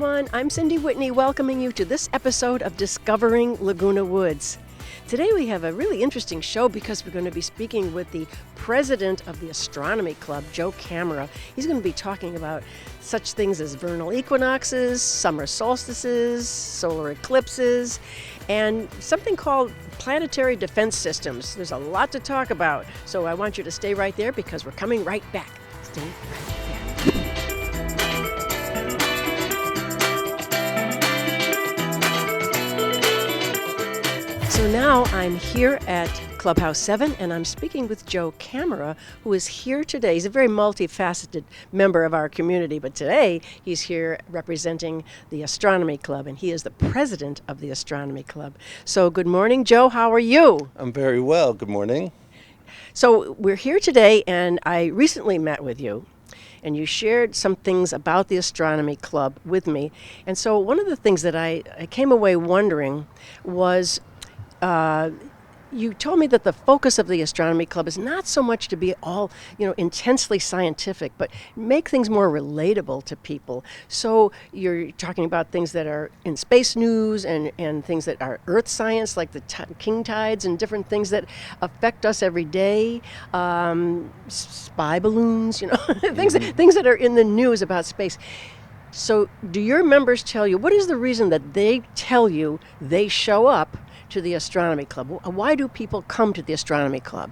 everyone. I'm Cyndee Whitney, welcoming you to this episode of Discovering Laguna Woods. Today we have a really interesting show because we're going to be speaking with the president of the Astronomy Club, Joe Camera. He's going to be talking about such things as vernal equinoxes, summer solstices, solar eclipses, and something called planetary defense systems. There's a lot to talk about, so I want you to stay right there because we're coming right back. Stay right there. So now I'm here at Clubhouse 7, and I'm speaking with Joe Camera, who is here today. He's a very multifaceted member of our community, but today he's here representing the Astronomy Club, and he is the president of the Astronomy Club. So good morning, Joe. How are you? I'm very well. Good morning. So we're here today, and I recently met with you, and you shared some things about the Astronomy Club with me. And so one of the things that I came away wondering was, you told me that the focus of the Astronomy Club is not so much to be all, intensely scientific, but make things more relatable to people. So you're talking about things that are in space news and things that are earth science, like the king tides and different things that affect us every day, spy balloons, things that are in the news about space. So do your members tell you, what is the reason that they tell you they show up to the Astronomy Club? Why do people come to the Astronomy Club?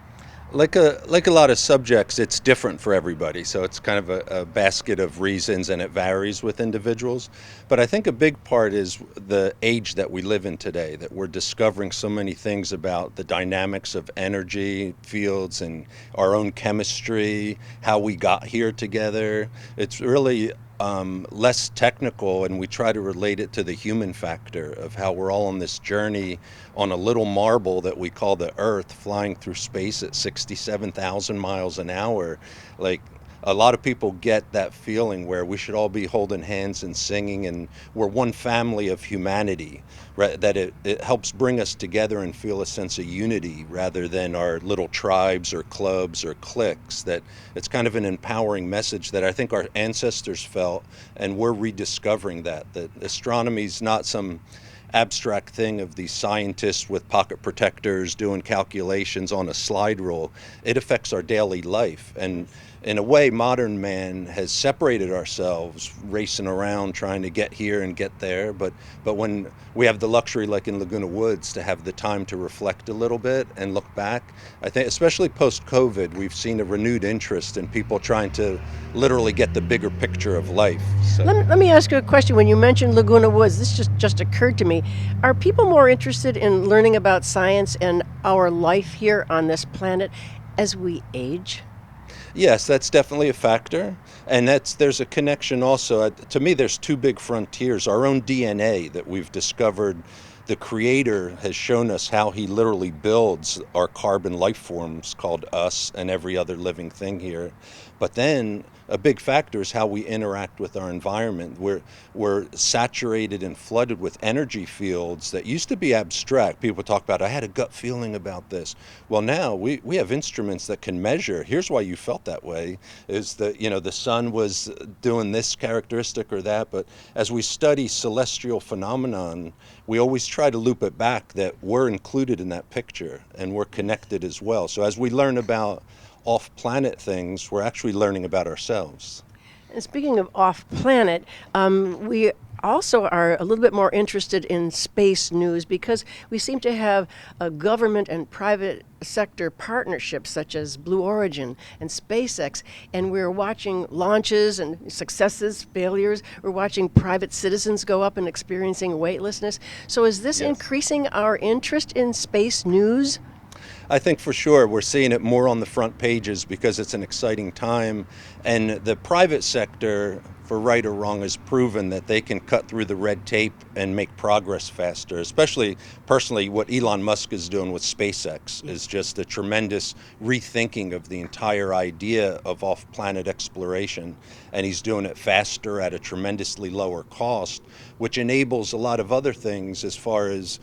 Like a lot of subjects, it's different for everybody. So it's kind of a basket of reasons, and it varies with individuals. But I think a big part is the age that we live in today, that we're discovering so many things about the dynamics of energy fields and our own chemistry, how we got here together. It's really less technical, and we try to relate it to the human factor of how we're all on this journey on a little marble that we call the Earth, flying through space at 67,000 miles an hour. Like, a lot of people get that feeling where we should all be holding hands and singing, and we're one family of humanity, right? That it helps bring us together and feel a sense of unity rather than our little tribes or clubs or cliques. That it's kind of an empowering message that I think our ancestors felt, and we're rediscovering that astronomy is not some abstract thing of these scientists with pocket protectors doing calculations on a slide rule. It affects our daily life, and in a way, modern man has separated ourselves, racing around trying to get here and get there. But when we have the luxury, like in Laguna Woods, to have the time to reflect a little bit and look back, I think, especially post-COVID, we've seen a renewed interest in people trying to literally get the bigger picture of life. So. Let me ask you a question. When you mentioned Laguna Woods, this just occurred to me. Are people more interested in learning about science and our life here on this planet as we age? Yes, that's definitely a factor, and there's a connection also. To me, there's two big frontiers. Our own DNA that we've discovered. The Creator has shown us how He literally builds our carbon life forms called us and every other living thing here. But then a big factor is how we interact with our environment. We're saturated and flooded with energy fields that used to be abstract. People talk about, I had a gut feeling about this. Well, now we have instruments that can measure. Here's why you felt that way, is that, the sun was doing this characteristic or that. But as we study celestial phenomenon, we always try to loop it back that we're included in that picture and we're connected as well. So as we learn about off-planet things, we're actually learning about ourselves. And speaking of off-planet, we also are a little bit more interested in space news because we seem to have a government and private sector partnerships such as Blue Origin and SpaceX, and we're watching launches and successes, failures. We're watching private citizens go up and experiencing weightlessness. So is this increasing our interest in space news? I think for sure we're seeing it more on the front pages because it's an exciting time, and the private sector, for right or wrong, has proven that they can cut through the red tape and make progress faster. Especially personally, what Elon Musk is doing with SpaceX is just a tremendous rethinking of the entire idea of off-planet exploration, and he's doing it faster at a tremendously lower cost, which enables a lot of other things. As far as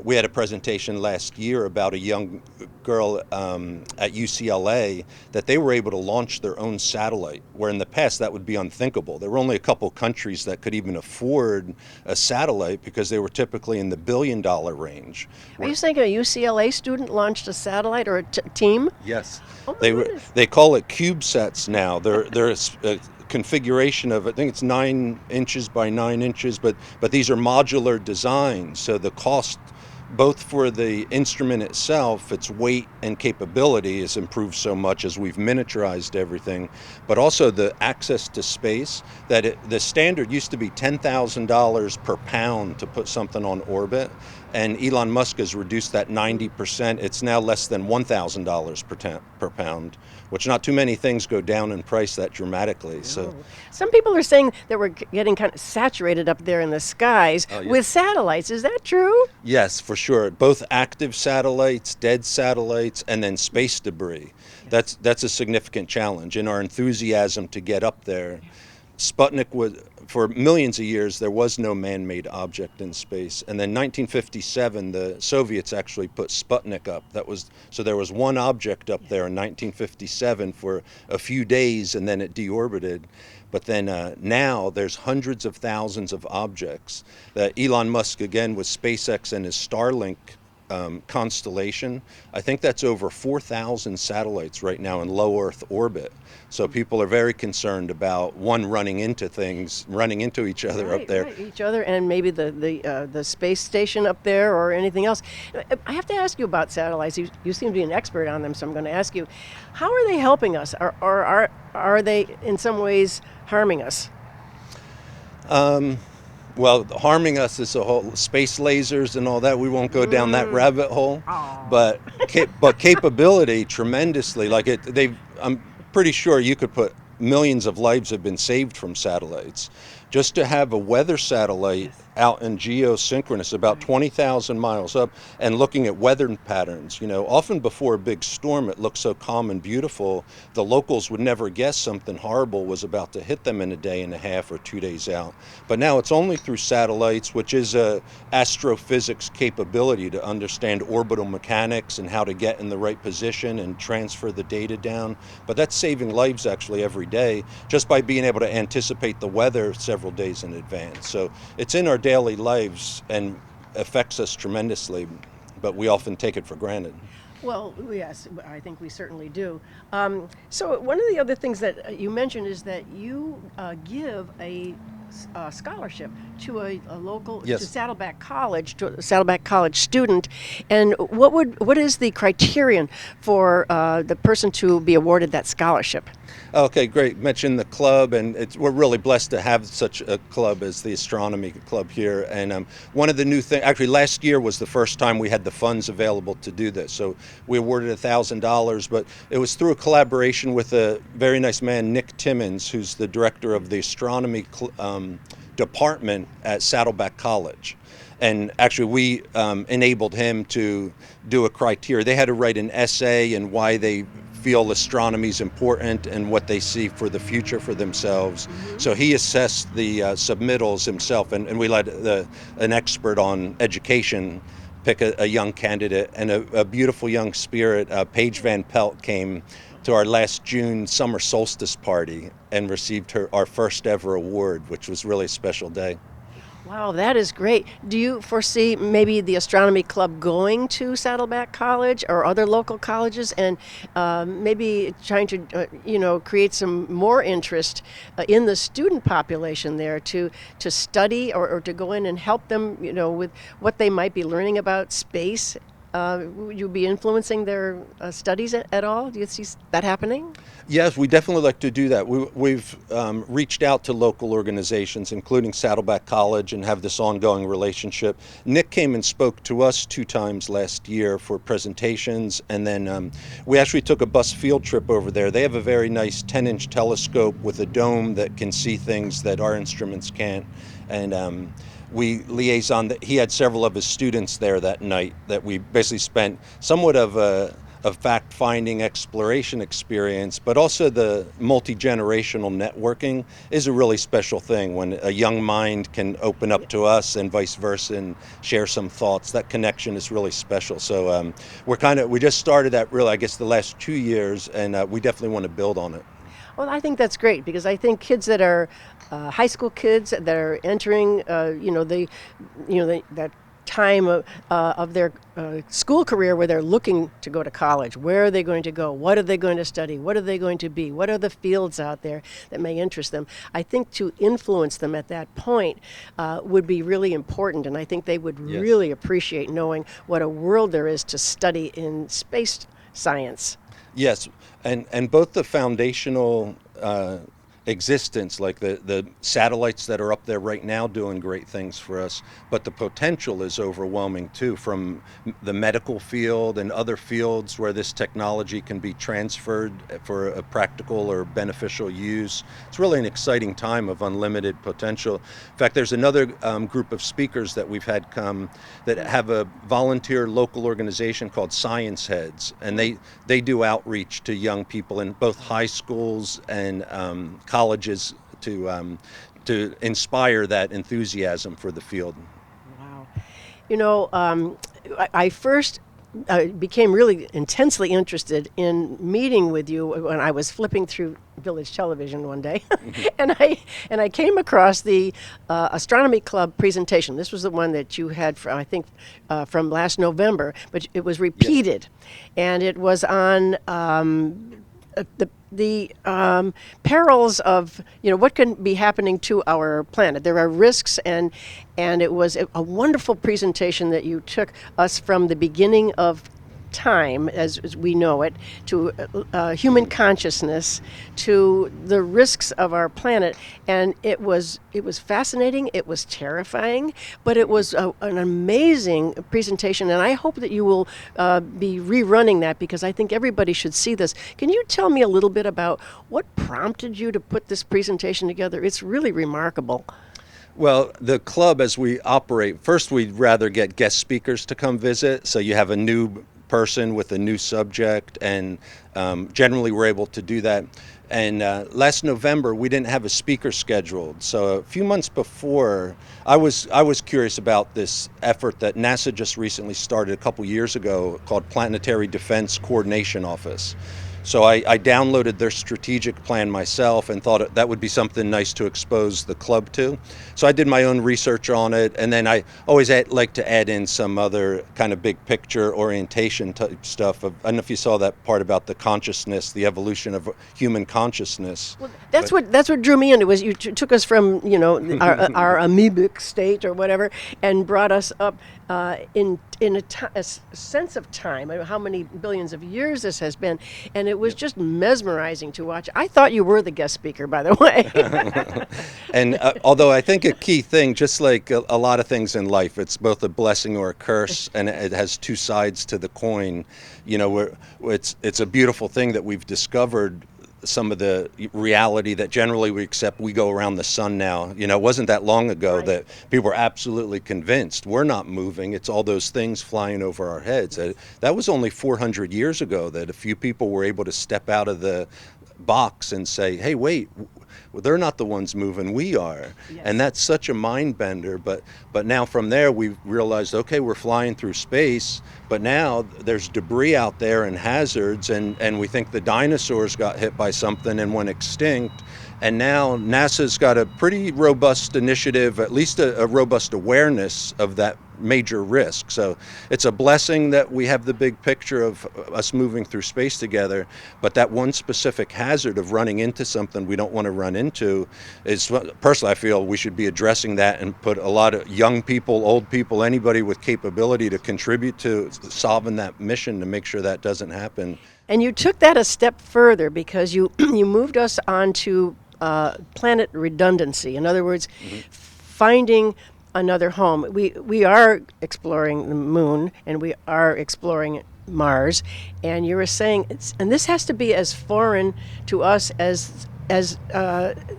we had a presentation last year about a young girl at UCLA that they were able to launch their own satellite, where in the past that would be unthinkable. available. There were only a couple countries that could even afford a satellite because they were typically in the billion-dollar range. Are you saying a UCLA student launched a satellite or a team? Yes, Oh my goodness. they call it CubeSats now. They're a configuration of, I think it's 9 inches by 9 inches, but these are modular designs. So the cost, both for the instrument itself, its weight and capability has improved so much as we've miniaturized everything, but also the access to space. The standard used to be $10,000 per pound to put something on orbit, and Elon Musk has reduced that 90%. It's now less than $1,000 per pound, which not too many things go down in price that dramatically. So Some people are saying that we're getting kind of saturated up there in the skies yeah. with satellites. Is that true? yes, for sure. Both active satellites, dead satellites, and then space debris. That's a significant challenge. In our enthusiasm to get up there, Sputnik was, for millions of years, there was no man-made object in space. And then 1957, the Soviets actually put Sputnik up. So there was one object up there in 1957 for a few days, and then it deorbited. But then now there's hundreds of thousands of objects that Elon Musk, again, with SpaceX and his Starlink constellation, I think that's over 4,000 satellites right now in low Earth orbit. So people are very concerned about one running into each other up there. Right, each other, and maybe the space station up there or anything else. I have to ask you about satellites. You seem to be an expert on them, so I'm going to ask you, how are they helping us, or are they in some ways harming us? Well, harming us is a whole space lasers and all that. We won't go down that rabbit hole, but capability tremendously. I'm pretty sure you could put millions of lives have been saved from satellites. Just to have a weather satellite out in geosynchronous, about 20,000 miles up, and looking at weather patterns. Often before a big storm, it looks so calm and beautiful, the locals would never guess something horrible was about to hit them in a day and a half or 2 days out. But now it's only through satellites, which is a astrophysics capability to understand orbital mechanics and how to get in the right position and transfer the data down. But that's saving lives actually every day just by being able to anticipate the weather several days in advance. So it's in our daily lives and affects us tremendously, but we often take it for granted. Well, yes, I think we certainly do. So one of the other things that you mentioned is that you give a scholarship to a local, Yes. to Saddleback College, to a Saddleback College student. And what is the criterion for the person to be awarded that scholarship? Okay, great. Mentioned the club, and we're really blessed to have such a club as the Astronomy Club here. And one of the new things, actually last year was the first time we had the funds available to do this. So we awarded $1,000, but it was through a collaboration with a very nice man, Nick Timmons, who's the director of the Astronomy department at Saddleback College. And actually we enabled him to do a criteria. They had to write an essay and why they feel astronomy is important and what they see for the future for themselves. So he assessed the submittals himself, and we let an expert on education pick a young candidate, and a beautiful young spirit, Paige Van Pelt, came to our last June summer solstice party and received our first ever award, which was really a special day. Wow, that is great. Do you foresee maybe the Astronomy Club going to Saddleback College or other local colleges and maybe trying to, create some more interest in the student population there to study or to go in and help them, with what they might be learning about space? Would you be influencing their studies at all? Do you see that happening? Yes, we definitely like to do that. We've reached out to local organizations, including Saddleback College, and have this ongoing relationship. Nick came and spoke to us 2 times last year for presentations, and then we actually took a bus field trip over there. They have a very nice 10-inch telescope with a dome that can see things that our instruments can't. And we liaison that he had several of his students there that night that we basically spent somewhat of a fact-finding exploration experience, but also the multi-generational networking is a really special thing when a young mind can open up to us and vice versa and share some thoughts. That connection is really special. So we just started that really, I guess, the last 2 years, and we definitely want to build on it. Well, I think that's great because I think kids that are high school kids that are entering, that time of their school career where they're looking to go to college. Where are they going to go? What are they going to study? What are they going to be? What are the fields out there that may interest them? I think to influence them at that point would be really important, and I think they would Yes. really appreciate knowing what a world there is to study in space science. Yes, and both the foundational existence, like the satellites that are up there right now doing great things for us, but the potential is overwhelming too, from the medical field and other fields where this technology can be transferred for a practical or beneficial use. It's really an exciting time of unlimited potential. In fact, there's another group of speakers that we've had come that have a volunteer local organization called Science Heads, and they do outreach to young people in both high schools and colleges to inspire that enthusiasm for the field. Wow. I first became really intensely interested in meeting with you when I was flipping through Village Television one day, and I came across the Astronomy Club presentation. This was the one that you had, from last November, but it was repeated, and it was on the perils of what can be happening to our planet. There are risks, and it was a wonderful presentation that you took us from the beginning of time as we know it to human consciousness, to the risks of our planet, and it was fascinating. It was terrifying, but it was an amazing presentation, and I hope that you will be rerunning that, because I think everybody should see this. Can you tell me a little bit about what prompted you to put this presentation together? It's really remarkable. Well, the club, as we operate, first we'd rather get guest speakers to come visit, so you have a new person with a new subject, and generally we're able to do that. And last November we didn't have a speaker scheduled, so a few months before I was curious about this effort that NASA just recently started a couple years ago called Planetary Defense Coordination Office. So I downloaded their strategic plan myself and thought that would be something nice to expose the club to. So I did my own research on it, and then I always like to add in some other kind of big picture orientation type stuff. I don't know if you saw that part about the consciousness, the evolution of human consciousness. Well, that's what drew me into it. Was you took us from our amoebic state or whatever, and brought us up in a sense of time. I don't know how many billions of years this has been, and it was just mesmerizing to watch. I thought you were the guest speaker, by the way. And although I think a key thing, just like a lot of things in life, it's both a blessing or a curse, and it has two sides to the coin. It's a beautiful thing that we've discovered some of the reality that generally we accept. We go around the sun now. It wasn't that long ago Right. that people were absolutely convinced we're not moving. It's all those things flying over our heads. That was only 400 years ago that a few people were able to step out of the box and say, hey, wait, they're not the ones moving, we are. Yes. And that's such a mind bender. But now from there we realized, okay, we're flying through space, but now there's debris out there and hazards, and we think the dinosaurs got hit by something and went extinct. And now NASA's got a pretty robust initiative, at least a robust awareness of that major risk. So it's a blessing that we have the big picture of us moving through space together, but that one specific hazard of running into something we don't want to run into is, personally, I feel we should be addressing that and put a lot of young people, old people, anybody with capability to contribute to solving that mission to make sure that doesn't happen. And you took that a step further, because you moved us on to planet redundancy. In other words, finding another home. We are exploring the moon, and we are exploring Mars, and you were saying, and this has to be as foreign to us as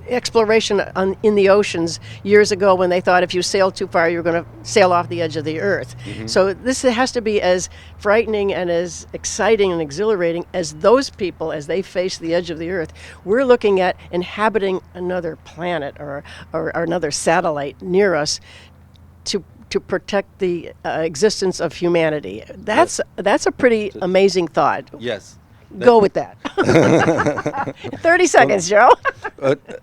exploration in the oceans years ago, when they thought if you sailed too far you were going to sail off the edge of the earth. So this has to be as frightening and as exciting and exhilarating as those people as they face the edge of the earth. We're looking at inhabiting another planet or another satellite near us to protect the existence of humanity. That's a pretty amazing thought. Yes. Go with that. 30 seconds, Joe.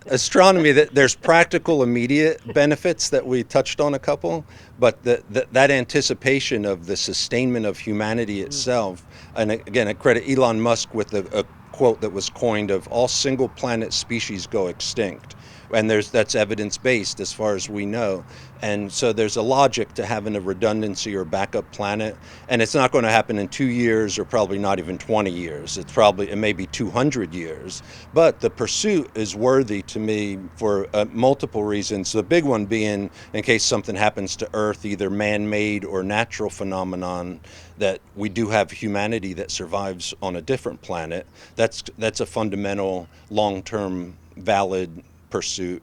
Astronomy, there's practical immediate benefits that we touched on a couple, but that anticipation of the sustainment of humanity itself, and again, I credit Elon Musk with a quote that was coined of all single planet species go extinct. And that's evidence-based as far as we know. And so there's a logic to having a redundancy or backup planet. And it's not going to happen in 2 years or probably not even 20 years. It may be 200 years. But the pursuit is worthy to me for multiple reasons. The big one being in case something happens to Earth, either man-made or natural phenomenon, that we do have humanity that survives on a different planet. That's a fundamental, long-term, valid pursuit.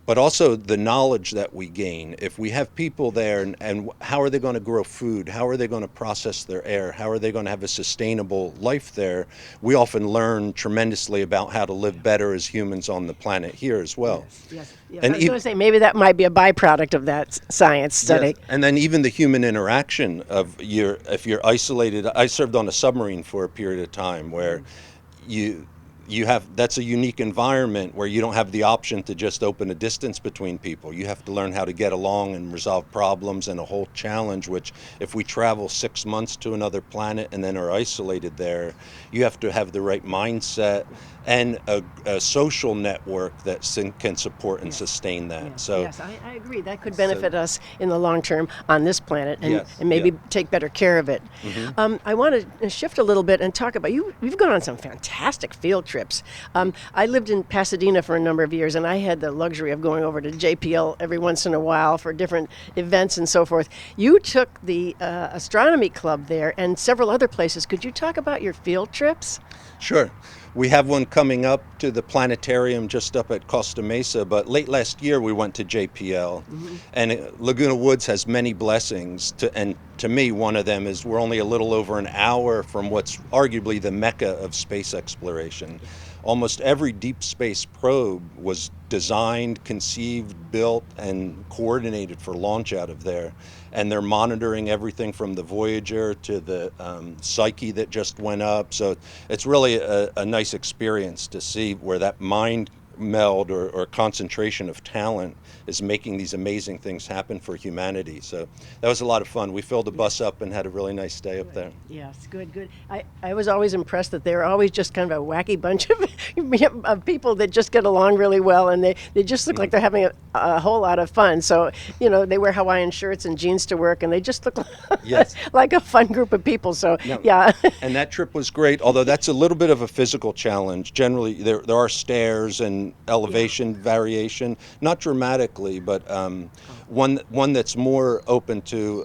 But also the knowledge that we gain. If we have people there, and how are they going to grow food? How are they going to process their air? How are they going to have a sustainable life there? We often learn tremendously about how to live better as humans on the planet here as well. Yes. And I was going to say maybe that might be a byproduct of that science study. Yes. And then even the human interaction of if you're isolated. I served on a submarine for a period of time where that's a unique environment where you don't have the option to just open a distance between people. You have to learn how to get along and resolve problems, and a whole challenge, which if we travel 6 months to another planet and then are isolated there, you have to have the right mindset and a social network that can support and sustain that. Yes, I agree. That could benefit us in the long term on this planet, and maybe take better care of it. Mm-hmm. I want to shift a little bit and talk about you've gone on some fantastic field trips. I lived in Pasadena for a number of years, and I had the luxury of going over to JPL every once in a while for different events and so forth. You took the astronomy club there and several other places. Could you talk about your field trips? Sure. We have one coming up to the planetarium just up at Costa Mesa, but late last year we went to JPL. Mm-hmm. And Laguna Woods has many blessings, and to me one of them is we're only a little over an hour from what's arguably the mecca of space exploration. Almost every deep space probe was designed, conceived, built, and coordinated for launch out of there. And they're monitoring everything from the Voyager to the Psyche that just went up. So it's really a nice experience to see where that mind meld or concentration of talent is making these amazing things happen for humanity. So that was a lot of fun. We filled the bus up and had a really nice day up there. Yes, good. I was always impressed that they're always just kind of a wacky bunch of people that just get along really well, and they just look like they're having a whole lot of fun. So, they wear Hawaiian shirts and jeans to work, and they just look like a fun group of people. So, yeah. And that trip was great, although that's a little bit of a physical challenge. Generally, there are stairs and elevation variation, not dramatically, but one that's more open to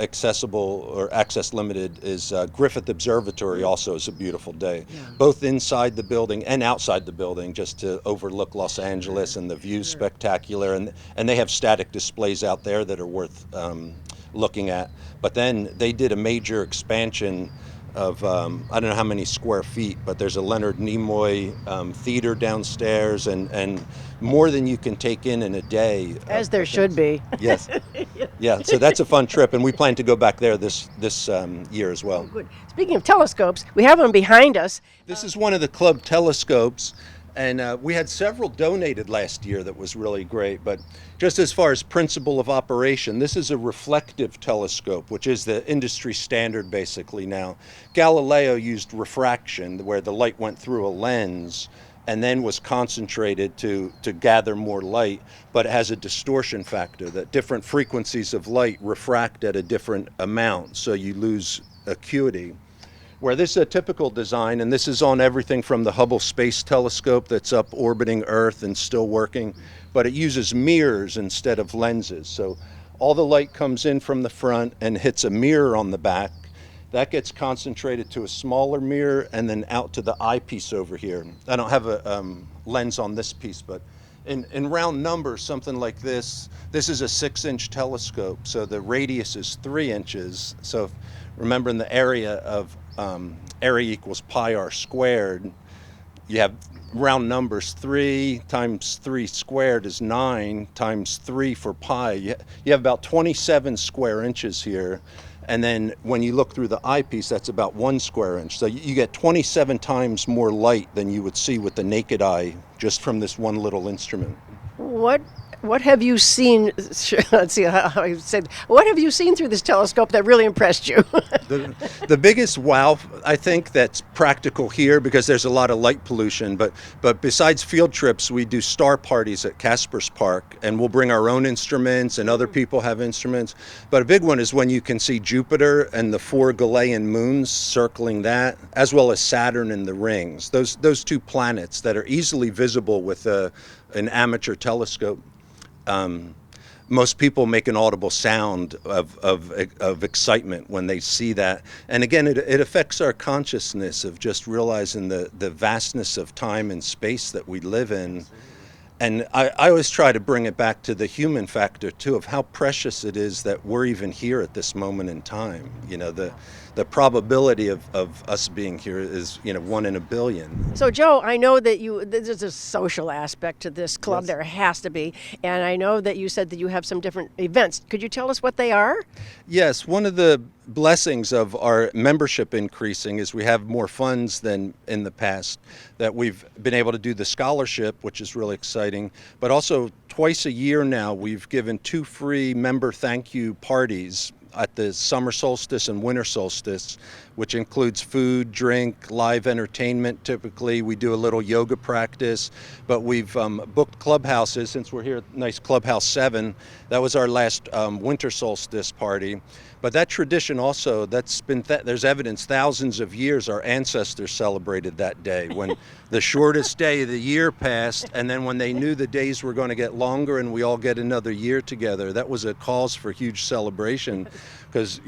accessible or access limited is Griffith Observatory. Also is a beautiful day, both inside the building and outside the building, just to overlook Los Angeles, and the view's spectacular, and they have static displays out there that are worth looking at. But then they did a major expansion of I don't know how many square feet, but there's a Leonard Nimoy theater downstairs, and more than you can take in a day. As there should be. Yes. Yeah, so that's a fun trip, and we plan to go back there this year as well. Oh, good. Speaking of telescopes, we have one behind us. This is one of the club telescopes, and we had several donated last year that was really great. But just as far as principle of operation, this is a reflective telescope, which is the industry standard basically now. Galileo used refraction, where the light went through a lens and then was concentrated to gather more light, but it has a distortion factor that different frequencies of light refract at a different amount, so you lose acuity. Where this is a typical design, and this is on everything from the Hubble Space Telescope that's up orbiting Earth and still working, but it uses mirrors instead of lenses. So all the light comes in from the front and hits a mirror on the back. That gets concentrated to a smaller mirror and then out to the eyepiece over here. I don't have a lens on this piece, but in round numbers, something like this is a 6-inch telescope, so the radius is 3 inches. So remember, in the area of area equals pi r squared, you have round numbers. 3 times 3 squared is 9 times 3 for pi. You have about 27 square inches here. And then when you look through the eyepiece, that's about 1 square inch. So you get 27 times more light than you would see with the naked eye just from this one little instrument. What have you seen? Let's see how I said. What have you seen through this telescope that really impressed you? The biggest wow, I think, that's practical here, because there's a lot of light pollution, but besides field trips, we do star parties at Casper's Park, and we'll bring our own instruments, and other people have instruments. But a big one is when you can see Jupiter and the 4 Galilean moons circling that, as well as Saturn and the rings. Those 2 planets that are easily visible with an amateur telescope. Most people make an audible sound of excitement when they see that. And again, it affects our consciousness of just realizing the vastness of time and space that we live in. And I always try to bring it back to the human factor too, of how precious it is that we're even here at this moment in time. You know, the probability of us being here is, 1 in a billion. So, Joe, I know that there's a social aspect to this club. Yes. There has to be. And I know that you said that you have some different events. Could you tell us what they are? Yes, one of the blessings of our membership increasing is we have more funds than in the past, that we've been able to do the scholarship, which is really exciting, but also twice a year now we've given 2 free member thank you parties at the summer solstice and winter solstice, which includes food, drink, live entertainment. Typically we do a little yoga practice, but we've booked clubhouses. Since we're here at nice Clubhouse 7, that was our last winter solstice party. But that tradition also, that's been there's evidence thousands of years our ancestors celebrated that day, when the shortest day of the year passed, and then when they knew the days were going to get longer and we all get another year together, that was a cause for huge celebration, because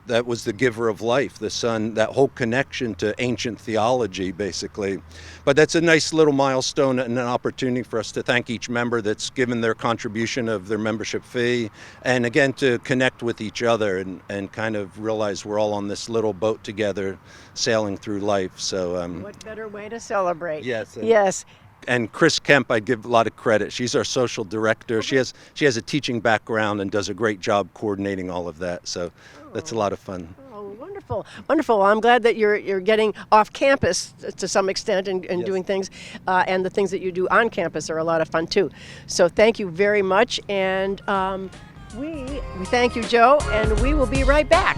that was the giver of life, the sun, that whole connection to ancient theology basically. But that's a nice little milestone and an opportunity for us to thank each member that's given their contribution of their membership fee, and again to connect with each other and kind of realize we're all on this little boat together sailing through life. So What better way to celebrate? Yes. Yes. And Chris Kemp, I give a lot of credit. She's our social director. She has a teaching background and does a great job coordinating all of that. So that's a lot of fun. Oh, wonderful, wonderful. Well, I'm glad that you're getting off campus to some extent and Yes. doing things, and the things that you do on campus are a lot of fun too. So thank you very much, and we thank you, Joe, and we will be right back.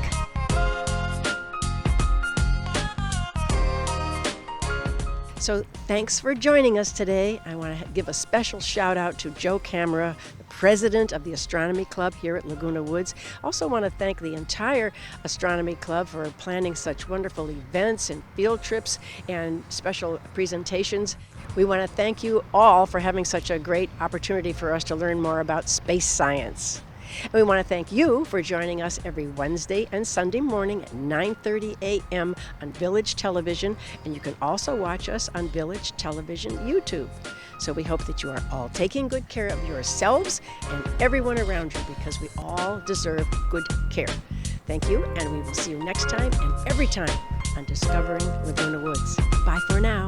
So thanks for joining us today. I want to give a special shout out to Joe Camera, the president of the Astronomy Club here at Laguna Woods. Also want to thank the entire Astronomy Club for planning such wonderful events and field trips and special presentations. We want to thank you all for having such a great opportunity for us to learn more about space science. And we want to thank you for joining us every Wednesday and Sunday morning at 9:30 a.m. on Village Television, and you can also watch us on Village Television YouTube. So we hope that you are all taking good care of yourselves and everyone around you, because we all deserve good care. Thank you, and we will see you next time and every time on Discovering Laguna Woods. Bye for now.